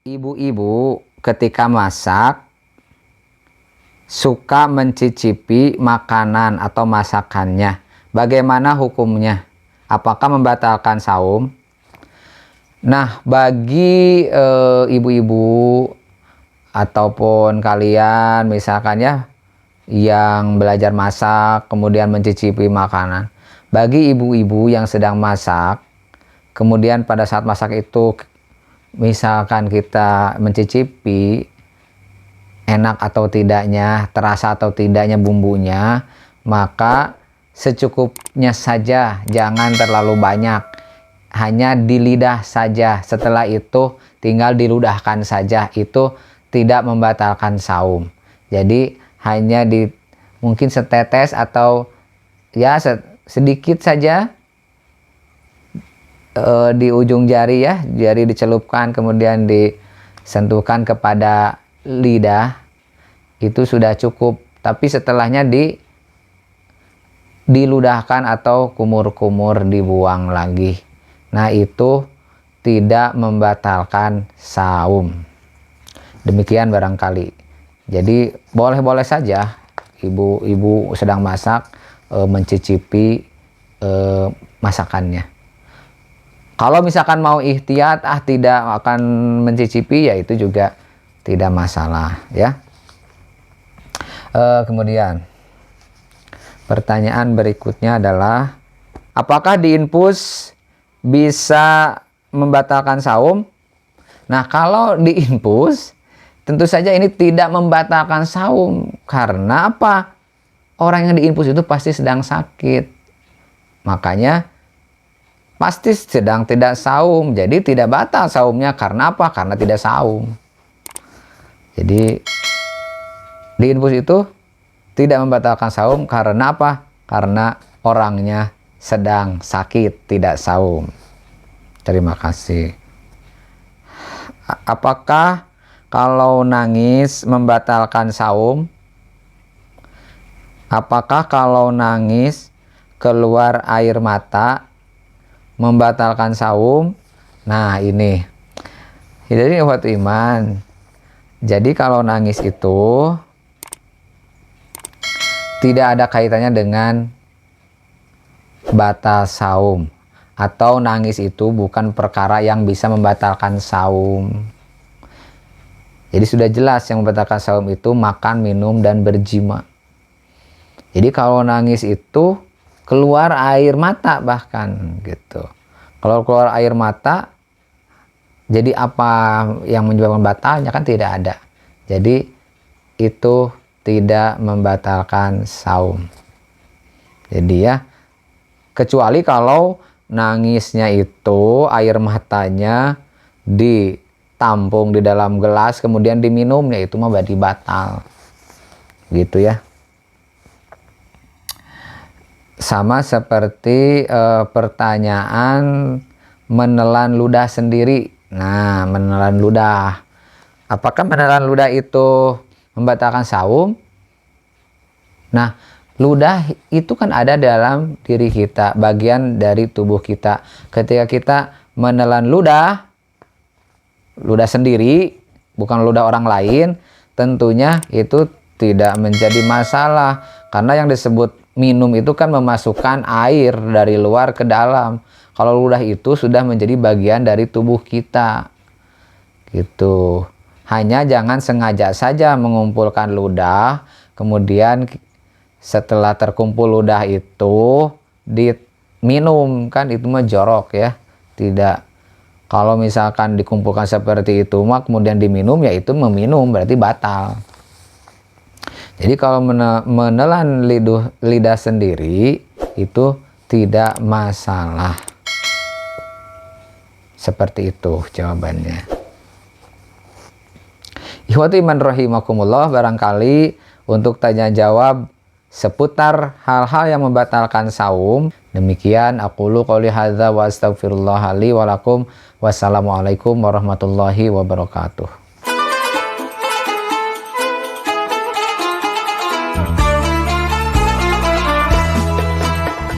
Ibu-ibu ketika masak suka mencicipi makanan atau masakannya. Bagaimana hukumnya? Apakah membatalkan saum? Nah, bagi ibu-ibu ataupun kalian misalkan ya yang belajar masak kemudian mencicipi makanan. Bagi ibu-ibu yang sedang masak, kemudian pada saat masak itu misalkan kita mencicipi enak atau tidaknya, terasa atau tidaknya bumbunya, maka secukupnya saja, jangan terlalu banyak, hanya di lidah saja. Setelah itu tinggal diludahkan saja, itu tidak membatalkan saum. Jadi hanya di mungkin setetes atau ya sedikit saja di ujung jari ya, jari dicelupkan kemudian disentuhkan kepada lidah, itu sudah cukup. Tapi setelahnya diludahkan atau kumur-kumur dibuang lagi. Nah, itu tidak membatalkan saum. Demikian barangkali. Jadi boleh-boleh saja ibu-ibu sedang masak mencicipi masakannya. Kalau misalkan mau ihtiyat, tidak akan mencicipi, ya itu juga tidak masalah ya. Kemudian pertanyaan berikutnya adalah, apakah diinfus bisa membatalkan saum? Nah, kalau diinfus tentu saja ini tidak membatalkan saum. Karena apa? Orang yang diinfus itu pasti sedang sakit. Makanya pasti sedang tidak saum, jadi tidak batal saumnya. Karena apa? Karena tidak saum. Jadi diinfus itu tidak membatalkan saum karena apa? Karena orangnya sedang sakit, tidak saum. Terima kasih. Apakah kalau nangis membatalkan saum? Apakah kalau nangis keluar air mata membatalkan saum? Nah, ini jadi waktu iman. Jadi kalau nangis itu tidak ada kaitannya dengan batal saum, atau nangis itu bukan perkara yang bisa membatalkan saum. Jadi sudah jelas yang membatalkan saum itu makan, minum, dan berjima. Jadi kalau nangis itu keluar air mata bahkan gitu. Kalau keluar air mata, jadi apa yang menyebabkan batalnya? Kan tidak ada. Jadi itu tidak membatalkan saum. Jadi ya, kecuali kalau nangisnya itu air matanya ditampung di dalam gelas kemudian diminumnya, itu mah berarti batal. Gitu ya. Sama seperti pertanyaan menelan ludah sendiri. Nah, menelan ludah. Apakah menelan ludah itu membatalkan saum? Nah, ludah itu kan ada dalam diri kita, bagian dari tubuh kita. Ketika kita menelan ludah sendiri, bukan ludah orang lain, tentunya itu tidak menjadi masalah. Karena yang disebut minum itu kan memasukkan air dari luar ke dalam. Kalau ludah itu sudah menjadi bagian dari tubuh kita. Gitu. Hanya jangan sengaja saja mengumpulkan ludah, kemudian setelah terkumpul ludah itu diminum, kan itu mah jorok ya. Tidak. Kalau misalkan dikumpulkan seperti itu mah kemudian diminum, ya itu meminum, berarti batal. Jadi kalau menelan lidah sendiri itu tidak masalah. Seperti itu jawabannya. Ikhwati iman rahimakumullah, barangkali untuk tanya jawab seputar hal-hal yang membatalkan saum. Demikian aqulu qouli hadza wa astaghfirullah li wa lakum. Wassalamualaikum warahmatullahi wabarakatuh.